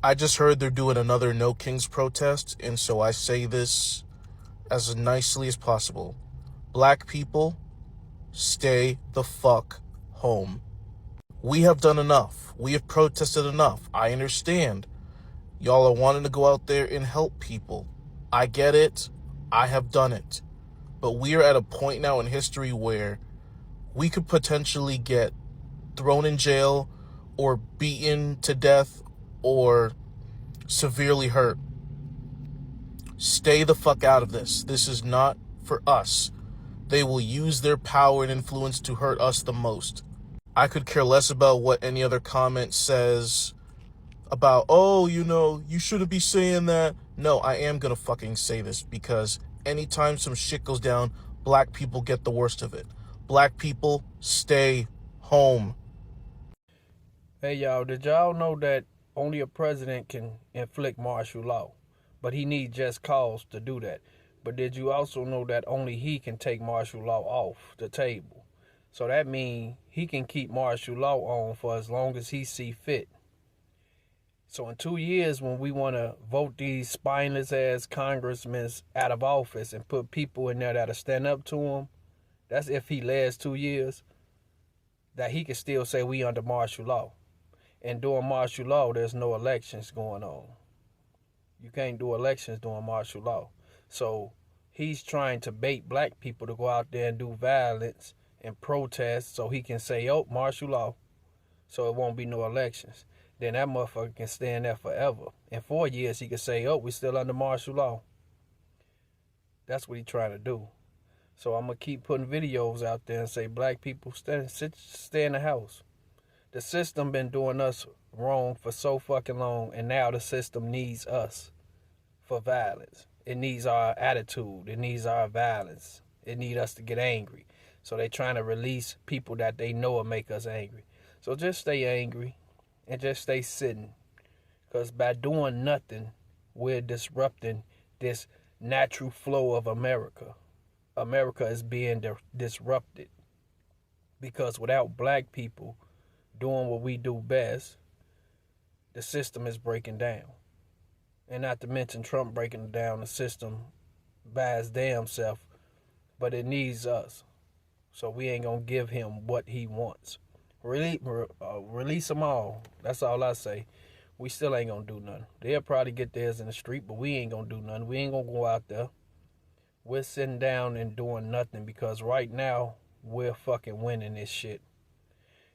I just heard they're doing another No Kings protest, and so I say this as nicely as possible. Black people, stay the fuck home. We have done enough. We have protested enough. I understand. Y'all are wanting to go out there and help people. I get it. I have done it. But we are at a point now in history where we could potentially get thrown in jail or beaten to death or severely hurt. Stay the fuck out of this. This is not for us. They will use their power and influence to hurt us the most. I could care less about what any other comment says about, oh, you shouldn't be saying that. No, I am gonna fucking say this because anytime some shit goes down, black people get the worst of it. Black people, stay home. Hey y'all, did y'all know that only a president can inflict martial law? But he needs just cause to do that. But did you also know that only he can take martial law off the table? So that means he can keep martial law on for as long as he see fit. So in 2 years, when we want to vote these spineless ass congressmen out of office and put people in there that'll stand up to him, that's if he lasts 2 years, that he can still say we under martial law. And during martial law, there's no elections going on. You can't do elections during martial law. So he's trying to bait black people to go out there and do violence and protest so he can say, oh, martial law, so it won't be no elections. Then that motherfucker can stand there forever. In 4 years, he can say, oh, we still under martial law. That's what he's trying to do. So I'm going to keep putting videos out there and say, black people, stay in the house. The system been doing us wrong for so fucking long, and now the system needs us for violence. It needs our attitude. It needs our violence. It needs us to get angry. So they trying to release people that they know will make us angry. So just stay angry and just stay sitting. Because by doing nothing, we're disrupting this natural flow of America. America is being disrupted. Because without black people doing what we do best, the system is breaking down. And not to mention Trump breaking down the system by his damn self, but it needs us. So we ain't gonna give him what he wants. Release them all. That's all I say. We still ain't gonna do nothing. They'll probably get theirs in the street, but we ain't gonna do nothing. We ain't gonna go out there. We're sitting down and doing nothing because right now we're fucking winning this shit.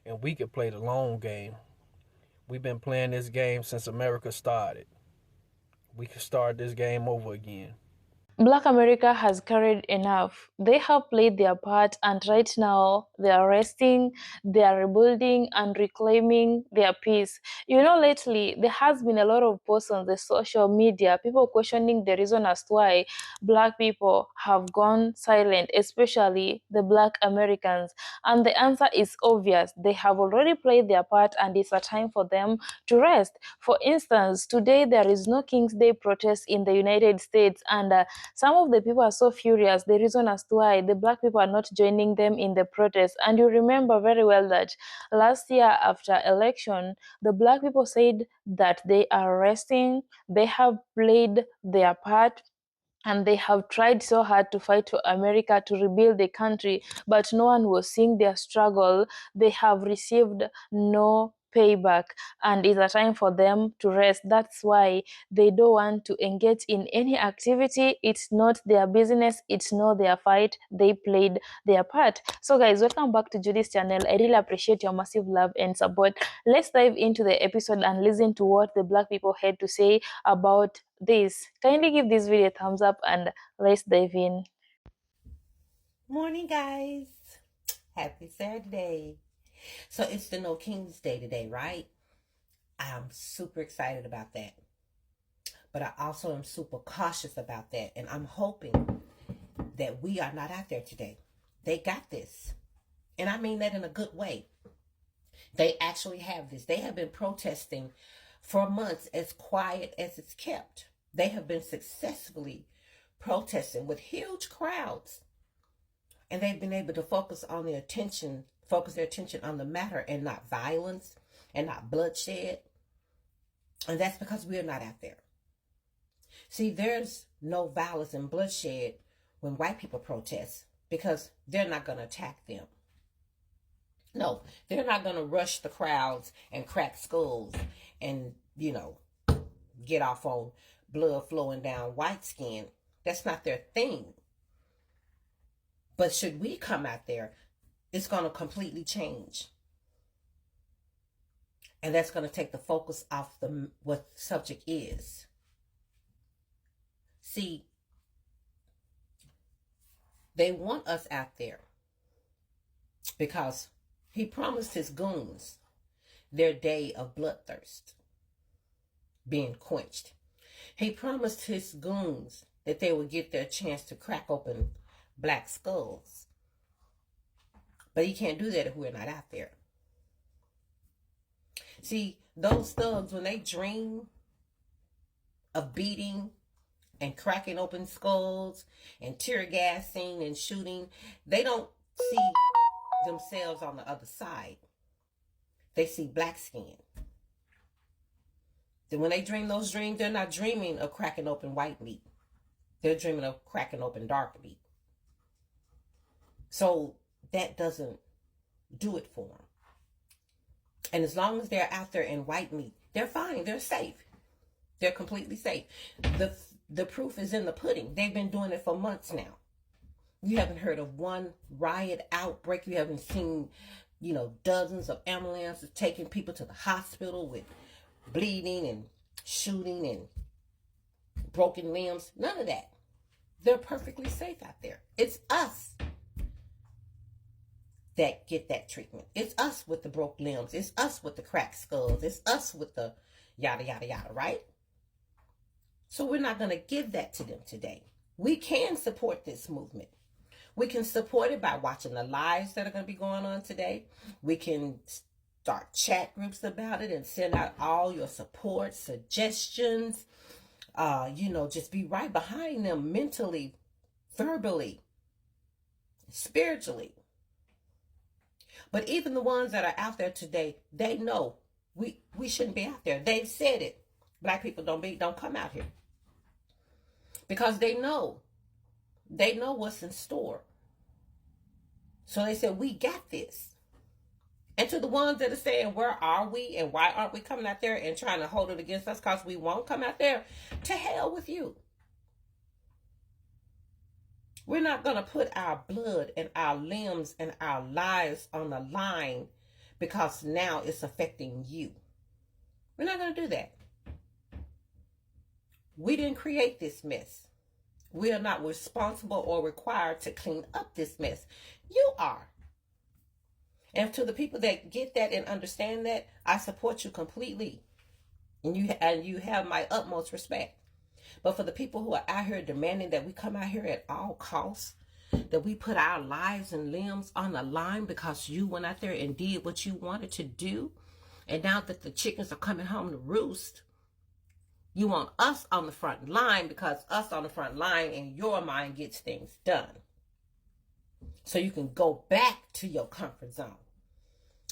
And we could play the long game. We've been playing this game since America started. We could start this game over again. Black America has carried enough. They have played their part, and right now they are resting, they are rebuilding and reclaiming their peace. Lately there has been a lot of posts on the social media, people questioning the reason as to why Black people have gone silent, especially the Black Americans. And the answer is obvious. They have already played their part, and it's a time for them to rest. For instance, today there is no King's Day protest in the United States, and some of the people are so furious, the reason as to why the Black people are not joining them in the protest. And you remember very well that last year after election, the Black people said that they are resting, they have played their part, and they have tried so hard to fight for America to rebuild the country, but no one was seeing their struggle. They have received no payback, and it's a time for them to rest. That's why they don't want to engage in any activity. It's not their business, it's not their fight. They played their part. So guys, welcome back to Judy's channel. I really appreciate your massive love and support. Let's dive into the episode and listen to what the Black people had to say about this. Kindly give this video a thumbs up and let's dive in. Morning, guys. Happy Saturday. So it's the No King's Day today, right? I'm super excited about that. But I also am super cautious about that. And I'm hoping that we are not out there today. They got this. And I mean that in a good way. They actually have this. They have been protesting for months, as quiet as it's kept. They have been successfully protesting with huge crowds. And they've been able to focus their attention on the matter and not violence and not bloodshed. And that's because we're not out there. See, there's no violence and bloodshed when white people protest because they're not going to attack them. No, they're not going to rush the crowds and crack skulls and, get off on blood flowing down white skin. That's not their thing. But should we come out there, it's going to completely change. And that's going to take the focus off what the subject is. See, they want us out there because he promised his goons their day of bloodthirst being quenched. He promised his goons that they would get their chance to crack open black skulls. But he can't do that if we're not out there. See, those thugs, when they dream of beating and cracking open skulls and tear gassing and shooting, they don't see themselves on the other side. They see black skin. Then when they dream those dreams, they're not dreaming of cracking open white meat. They're dreaming of cracking open dark meat. So that doesn't do it for them. And as long as they're out there in white meat, they're fine. They're safe. They're completely safe. The proof is in the pudding. They've been doing it for months now. You haven't heard of one riot outbreak. You haven't seen, dozens of ambulances taking people to the hospital with bleeding and shooting and broken limbs. None of that. They're perfectly safe out there. It's us that get that treatment. It's us with the broke limbs. It's us with the cracked skulls. It's us with the yada, yada, yada, right? So we're not going to give that to them today. We can support this movement. We can support it by watching the lives that are going to be going on today. We can start chat groups about it and send out all your support, suggestions. Just be right behind them mentally, verbally, spiritually. But even the ones that are out there today, they know we shouldn't be out there. They've said it. Black people don't come out here. Because they know what's in store. So they said, we got this. And to the ones that are saying, where are we and why aren't we coming out there and trying to hold it against us because we won't come out there, to hell with you. We're not going to put our blood and our limbs and our lives on the line because now it's affecting you. We're not going to do that. We didn't create this mess. We are not responsible or required to clean up this mess. You are. And to the people that get that and understand that, I support you completely. And you have my utmost respect. But for the people who are out here demanding that we come out here at all costs, that we put our lives and limbs on the line because you went out there and did what you wanted to do, and now that the chickens are coming home to roost, you want us on the front line because us on the front line in your mind gets things done. So you can go back to your comfort zone.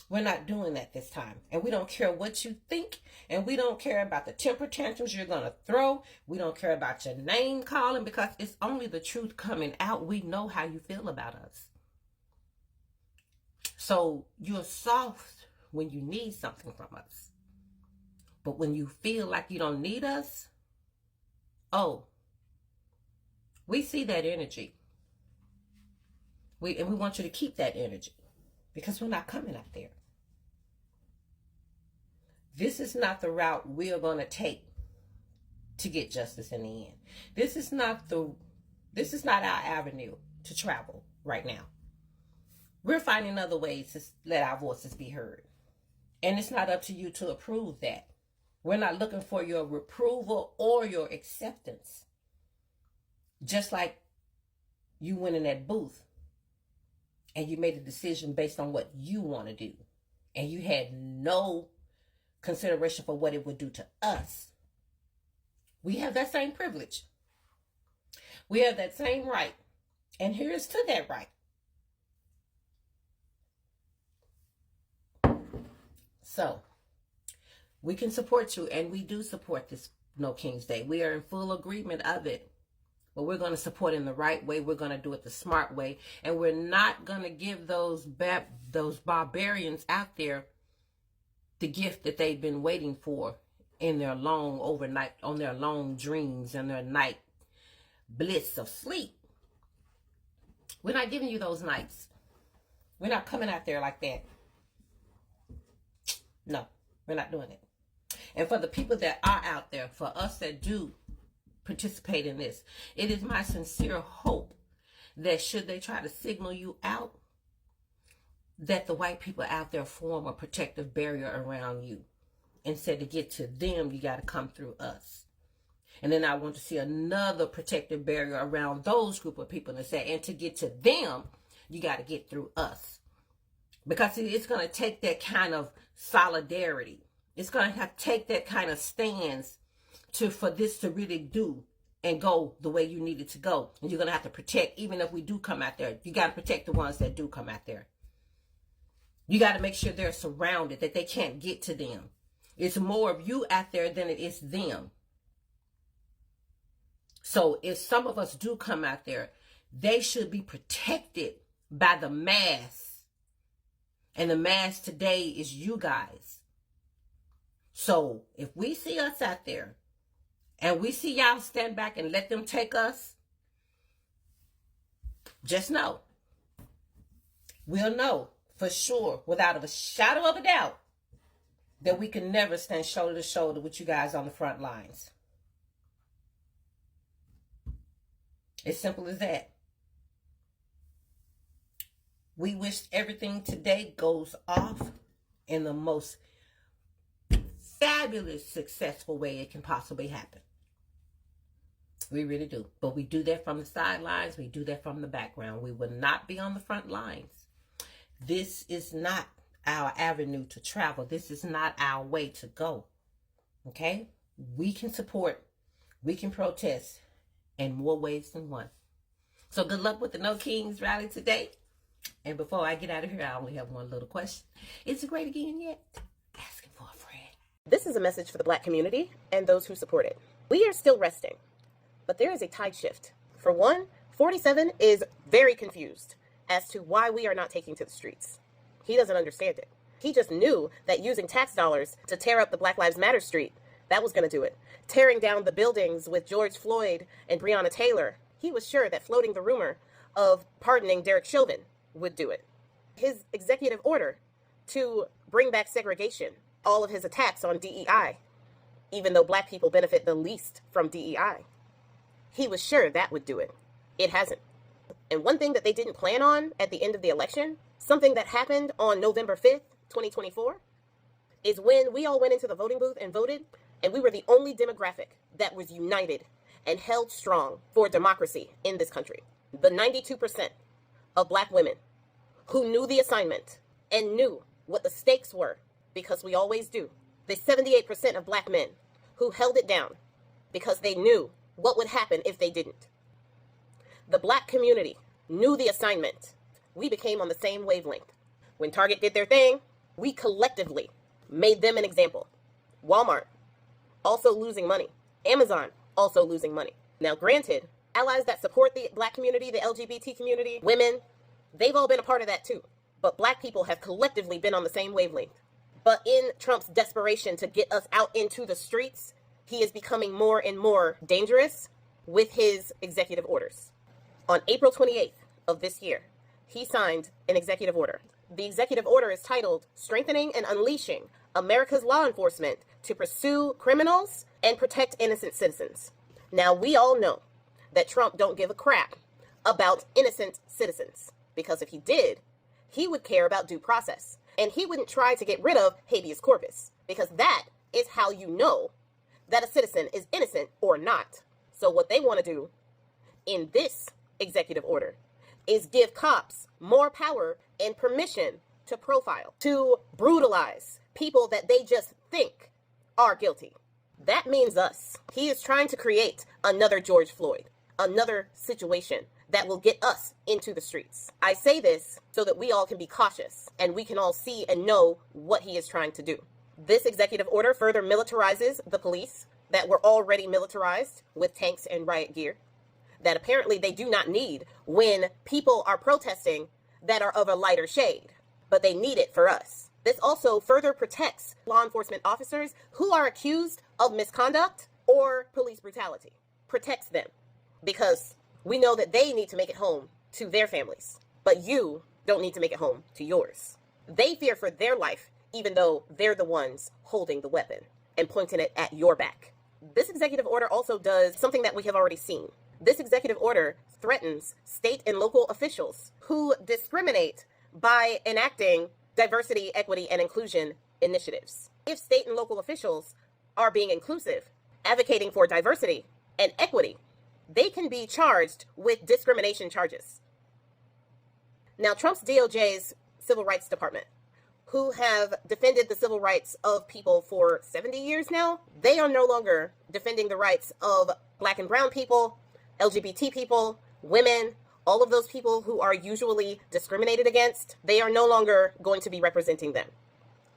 We're not doing that this time. And we don't care what you think. And we don't care about the temper tantrums you're going to throw. We don't care about your name calling because it's only the truth coming out. We know how you feel about us. So you're soft when you need something from us. But when you feel like you don't need us, we see that energy. And we want you to keep that energy because we're not coming out there. This is not the route we are going to take to get justice in the end. This is not our avenue to travel right now. We're finding other ways to let our voices be heard. And it's not up to you to approve that. We're not looking for your approval or your acceptance. Just like you went in that booth and you made a decision based on what you want to do. And you had no consideration for what it would do to us. We have that same privilege. We have that same right. And here's to that right. So, We can support you, and we do support this No King's Day. We are in full agreement of it. But we're going to support in the right way. We're going to do it the smart way. And we're not going to give those barbarians out there the gift that they've been waiting for in their long overnight, on their long dreams and their night bliss of sleep. We're not giving you those nights. We're not coming out there like that. No, we're not doing it. And for the people that are out there, for us that do participate in this, it is my sincere hope that should they try to signal you out, that the white people out there form a protective barrier around you. Instead to get to them, you got to come through us. And then I want to see another protective barrier around those group of people and say, and to get to them, you got to get through us. Because it's going to take that kind of solidarity. It's going to have to take that kind of stance for this to really do and go the way you need it to go. And you're going to have to protect, even if we do come out there, you got to protect the ones that do come out there. You got to make sure they're surrounded, that they can't get to them. It's more of you out there than it is them. So if some of us do come out there, they should be protected by the mass. And the mass today is you guys. So if we see us out there and we see y'all stand back and let them take us, just know, we'll know for sure, without a shadow of a doubt, that we can never stand shoulder to shoulder with you guys on the front lines. It's simple as that. We wish everything today goes off in the most fabulous, successful way it can possibly happen. We really do. But we do that from the sidelines. We do that from the background. We will not be on the front lines. This is not our avenue to travel. This is not our way to go. Okay? We can support. We can protest in more ways than one. So good luck with the No Kings rally today. And before I get out of here, I only have one little question. Is it great again yet? Asking for a friend. This is a message for the Black community and those who support it. We are still resting, but there is a tide shift. For one, 47 is very confused as to why we are not taking to the streets. He doesn't understand it. He just knew that using tax dollars to tear up the Black Lives Matter street, that was going to do it. Tearing down the buildings with George Floyd and Breonna Taylor, he was sure that floating the rumor of pardoning Derek Chauvin would do it. His executive order to bring back segregation, all of his attacks on DEI, even though Black people benefit the least from DEI, he was sure that would do it. It hasn't. And one thing that they didn't plan on at the end of the election, something that happened on November 5th, 2024, is when we all went into the voting booth and voted, and we were the only demographic that was united and held strong for democracy in this country. The 92% of Black women who knew the assignment and knew what the stakes were, because we always do. The 78% of Black men who held it down because they knew what would happen if they didn't. The Black community knew the assignment. We became on the same wavelength. When Target did their thing, we collectively made them an example. Walmart, also losing money. Amazon, also losing money. Now, granted, allies that support the Black community, the LGBT community, women, they've all been a part of that too. But Black people have collectively been on the same wavelength. But in Trump's desperation to get us out into the streets, he is becoming more and more dangerous with his executive orders. On April 28th of this year, he signed an executive order. The executive order is titled Strengthening and Unleashing America's Law Enforcement to Pursue Criminals and Protect Innocent Citizens. Now, we all know that Trump don't give a crap about innocent citizens, because if he did, he would care about due process. And he wouldn't try to get rid of habeas corpus, because that is how you know that a citizen is innocent or not. So what they want to do in this executive order is give cops more power and permission to profile, to brutalize people that they just think are guilty. That means us. He is trying to create another George Floyd, another situation that will get us into the streets. I say this so that we all can be cautious and we can all see and know what he is trying to do. This executive order further militarizes the police that were already militarized with tanks and riot gear that apparently they do not need when people are protesting that are of a lighter shade, but they need it for us. This also further protects law enforcement officers who are accused of misconduct or police brutality. Protects them because we know that they need to make it home to their families, but you don't need to make it home to yours. They fear for their life, even though they're the ones holding the weapon and pointing it at your back. This executive order also does something that we have already seen. This executive order threatens state and local officials who discriminate by enacting diversity, equity, and inclusion initiatives. If state and local officials are being inclusive, advocating for diversity and equity, they can be charged with discrimination charges. Now, Trump's DOJ's Civil Rights Department, who have defended the civil rights of people for 70 years now, they are no longer defending the rights of Black and brown people, LGBT people, women, all of those people who are usually discriminated against. They are no longer going to be representing them.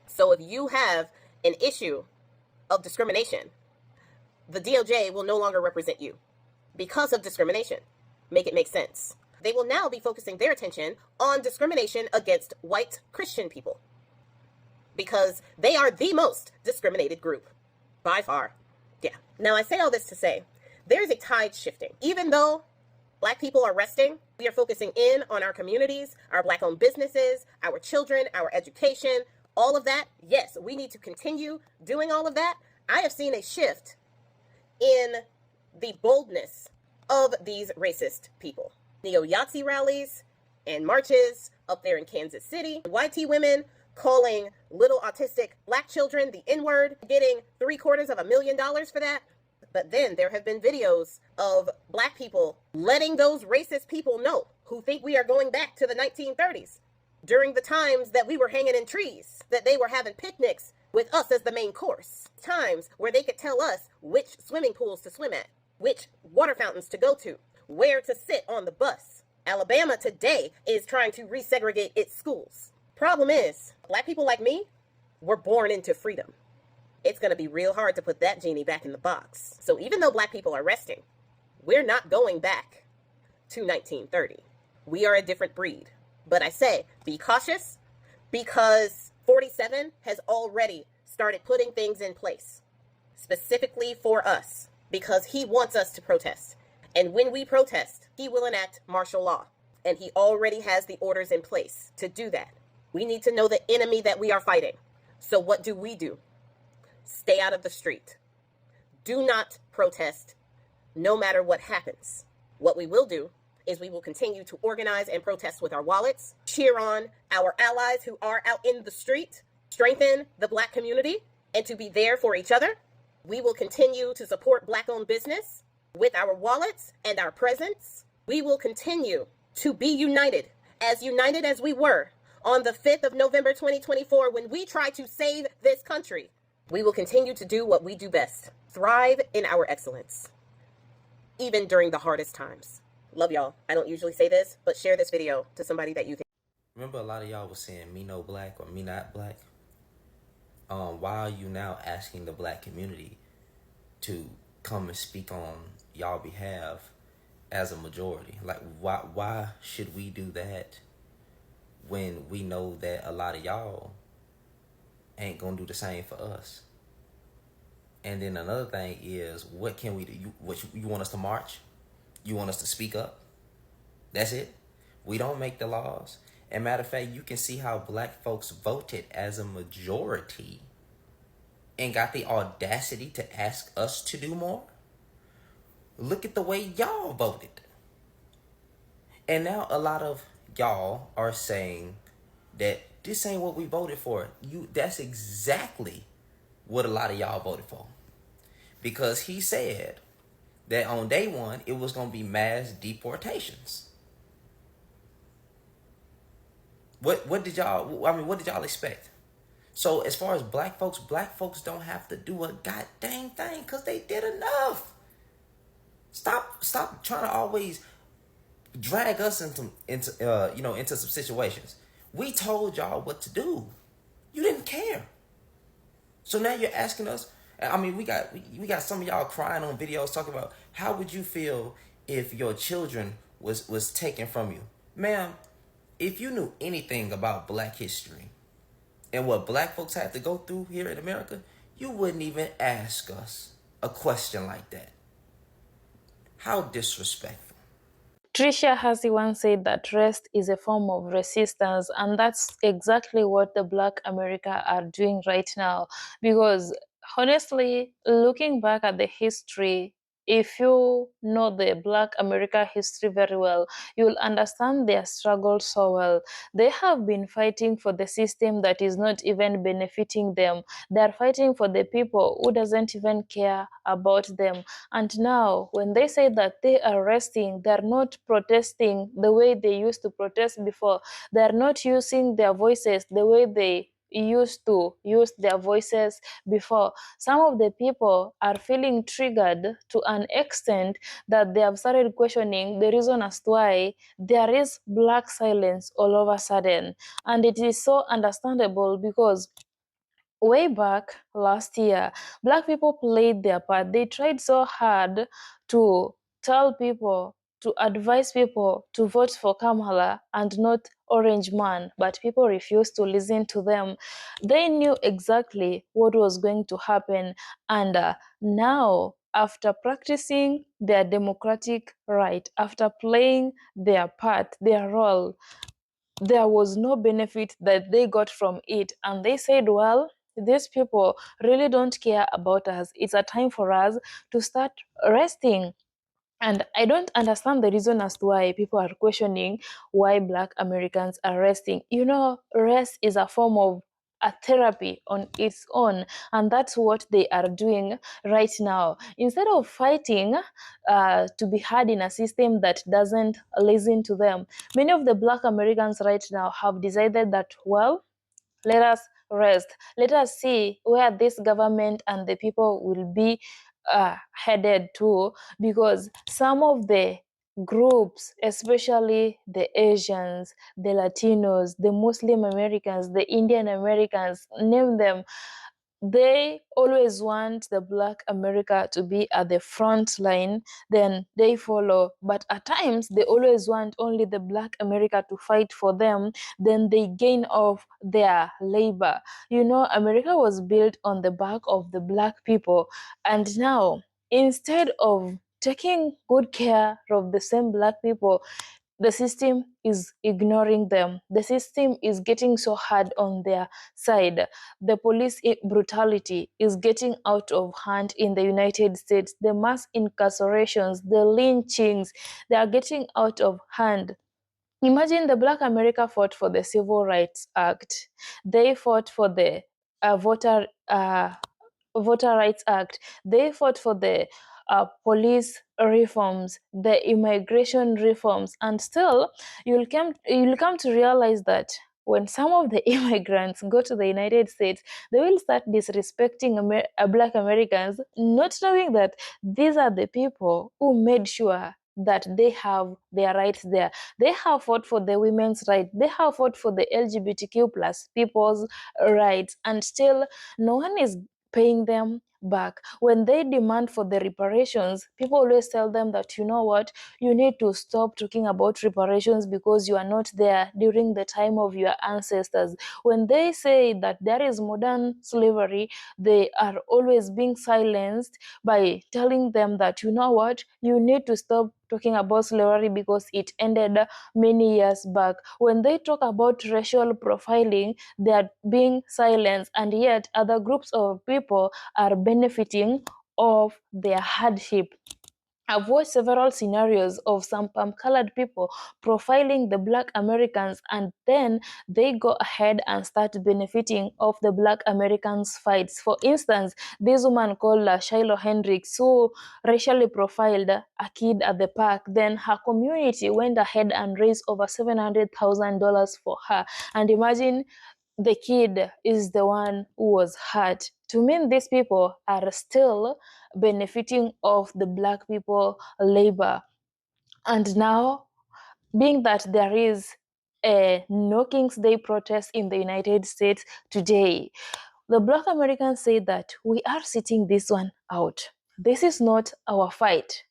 So if you have an issue of discrimination, the DOJ will no longer represent you because of discrimination. Make it make sense. They will now be focusing their attention on discrimination against white Christian people because they are the most discriminated group by far. Yeah. Now, I say all this to say there's a tide shifting. Even though Black people are resting, we are focusing in on our communities, our Black-owned businesses, our children, our education, all of that. Yes, we need to continue doing all of that. I have seen a shift in the boldness of these racist people. Neo-Yahtzee rallies and marches up there in Kansas City. YT women calling little autistic Black children the N-word, getting $750,000 for that. But then there have been videos of Black people letting those racist people know who think we are going back to the 1930s during the times that we were hanging in trees, that they were having picnics with us as the main course. Times where they could tell us which swimming pools to swim at, which water fountains to go to, where to sit on the bus. Alabama today is trying to resegregate its schools. Problem is, Black people like me were born into freedom. It's going to be real hard to put that genie back in the box. So even though Black people are resting, we're not going back to 1930. We are a different breed. But I say, be cautious because 47 has already started putting things in place specifically for us because he wants us to protest. And when we protest, he will enact martial law. And he already has the orders in place to do that. We need to know the enemy that we are fighting. So what do? Stay out of the street. Do not protest no matter what happens. What we will do is we will continue to organize and protest with our wallets, cheer on our allies who are out in the street, strengthen the Black community, and to be there for each other. We will continue to support Black-owned business with our wallets and our presence. We will continue to be united as we were on the 5th of November 2024 when we tried to save this country. We will continue to do what we do best, thrive in our excellence, even during the hardest times. Love y'all. I don't usually say this, but share this video to somebody that you think. Remember a lot of y'all was saying me no Black or me not Black? Why are you now asking the Black community to come and speak on y'all behalf as a majority? Like, why should we do that when we know that a lot of y'all ain't gonna do the same for us? And then another thing is, what can we do? You want us to march? You want us to speak up? That's it? We don't make the laws. And matter of fact, you can see how Black folks voted as a majority and got the audacity to ask us to do more. Look at the way y'all voted. And now a lot of y'all are saying that this ain't what we voted for. That's exactly what a lot of y'all voted for. Because he said that on day one, it was going to be mass deportations. What did y'all expect? So as far as Black folks don't have to do a goddamn thing because they did enough. Stop trying to always drag us into some situations. We told y'all what to do. You didn't care. So now you're asking us. I mean, we got some of y'all crying on videos talking about how would you feel if your children was taken from you, ma'am. If you knew anything about Black history and what Black folks had to go through here in America, you wouldn't even ask us a question like that. How disrespectful. Tricia Hasi once said that rest is a form of resistance, and that's exactly what the Black America are doing right now. Because honestly, looking back at the history, if you know the Black America history very well, you'll understand their struggle so well. They have been fighting for the system that is not even benefiting them. They're fighting for the people who doesn't even care about them. And now, when they say that they are resting, they're not protesting the way they used to protest before. They're not using their voices the way they used to use their voices before. Some of the people are feeling triggered to an extent that they have started questioning the reason as to why there is black silence all of a sudden. And it is so understandable because way back last year, Black people played their part. They tried so hard to tell people, to advise people to vote for Kamala and not Orange Man, but people refused to listen to them. They knew exactly what was going to happen, and now, after practicing their democratic right, after playing their part, their role, there was no benefit that they got from it. And they said, well, these people really don't care about us. It's a time for us to start resting. And I don't understand the reason as to why people are questioning why Black Americans are resting. You know, rest is a form of a therapy on its own, and that's what they are doing right now. Instead of fighting to be heard in a system that doesn't listen to them, many of the Black Americans right now have decided that, well, let us rest. Let us see where this government and the people will be headed to, because some of the groups, especially the Asians, the Latinos, the Muslim Americans, the Indian Americans, name them, they always want the Black America to be at the front line, then they follow. But at times, they always want only the Black America to fight for them, then they gain off their labor. You know, America was built on the back of the Black people, and now, instead of taking good care of the same Black people, the system is ignoring them. The system is getting so hard on their side. The police brutality is getting out of hand in the United States. The mass incarcerations, the lynchings, they are getting out of hand. Imagine the Black America fought for the Civil Rights Act. They fought for the Voter Rights Act. They fought for the police reforms, the immigration reforms, and still you'll come to realize that when some of the immigrants go to the United States, they will start disrespecting Black Americans, not knowing that these are the people who made sure that they have their rights there. They have fought for the women's right. They have fought for the LGBTQ plus people's rights, and still no one is paying them back. When they demand for the reparations, people always tell them that, you know what, you need to stop talking about reparations because you are not there during the time of your ancestors. When they say that there is modern slavery, they are always being silenced by telling them that, you know what, you need to stop talking about slavery because it ended many years back. When they talk about racial profiling, they are being silenced, and yet other groups of people are benefiting of their hardship. I've watched several scenarios of some palm-colored people profiling the Black Americans, and then they go ahead and start benefiting of the Black Americans' fights. For instance, this woman called Shiloh Hendricks, who racially profiled a kid at the park, then her community went ahead and raised over $700,000 for her. And imagine the kid is the one who was hurt. To me, these people are still benefiting of the Black people labor. And now, being that there is a No King's Day protest in the United States today, The Black Americans say that we are sitting this one out. This is not our fight.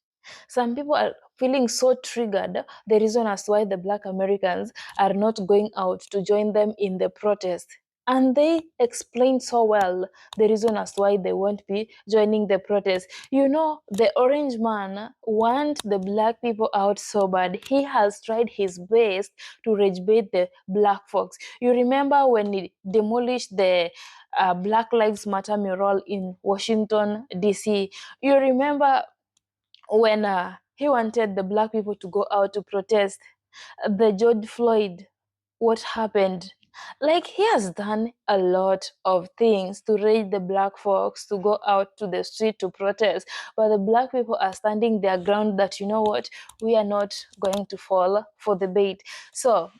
Some people are feeling so triggered, the reason as why the Black Americans are not going out to join them in the protest. And they explain so well the reason as why they won't be joining the protest. You know, the orange man want the black people out so bad. He has tried his best to rage bait the black folks. You remember when he demolished the Black Lives Matter mural in Washington, D.C.? You remember when he wanted the black people to go out to protest the George Floyd, what happened? Like, he has done a lot of things to raise the black folks to go out to the street to protest, but the black people are standing their ground that, you know what, we are not going to fall for the bait. So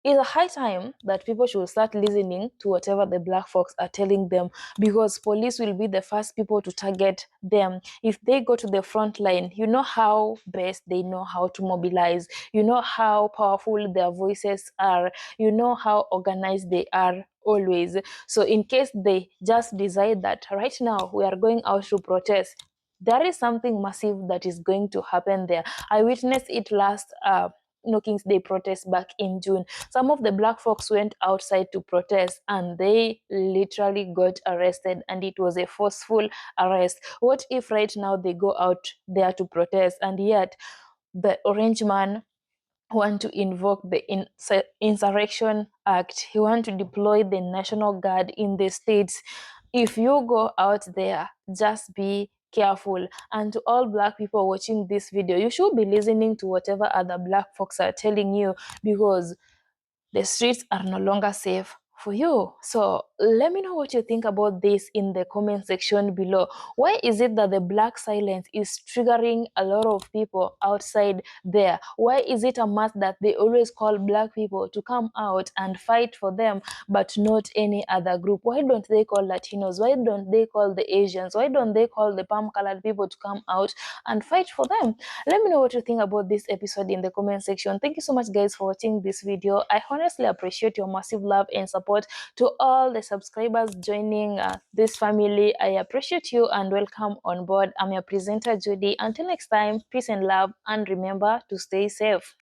it's a high time that people should start listening to whatever the black folks are telling them, because police will be the first people to target them if they go to the front line. You know how best they know how to mobilize, you know how powerful their voices are, you know how organized they are always. So in case they just decide that right now we are going out to protest, there is something massive that is going to happen there. I witnessed it last No King's Day protest back in June. Some of the black folks went outside to protest and they literally got arrested, and it was a forceful arrest. What if right now they go out there to protest and yet the orange man want to invoke the Insurrection Act? He want to deploy the National Guard in the states. If you go out there, just be careful. And to all black people watching this video, you should be listening to whatever other black folks are telling you, because the streets are no longer safe for you. So let me know what you think about this in the comment section below. Why is it that the black silence is triggering a lot of people outside there? Why is it a must that they always call black people to come out and fight for them, but not any other group? Why don't they call Latinos? Why don't they call the Asians? Why don't they call the palm colored people to come out and fight for them? Let me know what you think about this episode in the comment section. Thank you so much, guys, for watching this video. I honestly appreciate your massive love and support. To all the subscribers joining this family, I appreciate you and welcome on board. I'm your presenter, Judy. Until next time, peace and love, and remember to stay safe.